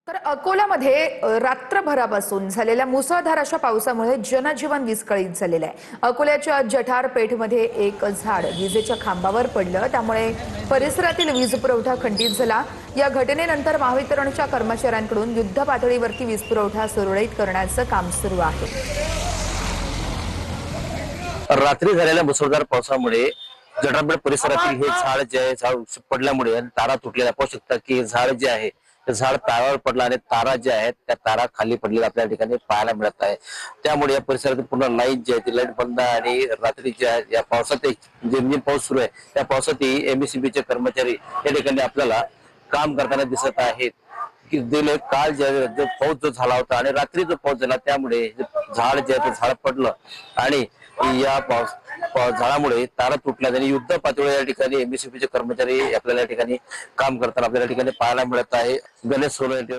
तर अकोल्यामध्ये रात्रभरापासून झालेल्या मुसळधार अशा पावसामुळे जनजीवन विस्कळीत झालेलं आहे। अकोल्याच्या जठार पेठमध्ये एक झाड विजेच्या खांबावर पडलं, त्यामुळे परिसरातील वीज पुरवठा खंडित झाला। या घटनेनंतर महावितरणच्या कर्मचाऱ्यांकडून युद्ध पातळीवरती वीज पुरवठा सुरळीत करण्याचं काम सुरू आहे। रात्री झालेल्या मुसळधार पावसामुळे जठारपेठ परिसरातील हे झाड जे आहे झाड पडल्यामुळे तारा तुटलेला पाहू शकता की झाड जे आहे ते झाड तारावर पडलं आणि तारा ज्या आहेत त्या तारा खाली पडलेल्या आपल्या ठिकाणी पाहायला मिळत आहे। त्यामुळे या परिसरातील पूर्ण लाईट जी आहे ती लाईट बंद आणि रात्री या पावसात जे पाऊस सुरू आहे त्या पावसातही एमएससीबीचे कर्मचारी या ठिकाणी आपल्याला काम करताना दिसत आहेत। की गेले काल जो पाऊस जो झाला होता आणि रात्री जो पाऊस झाला त्यामुळे झाड जे आहे ते झाड पडलं आणि या झाडामुळे तारा तुटल्या आणि युद्ध पातळीवर या ठिकाणी एमएससीबीचे कर्मचारी आपल्याला या ठिकाणी काम करताना आपल्याला ठिकाणी पाहायला मिळत आहे। गणेश सोनवणे।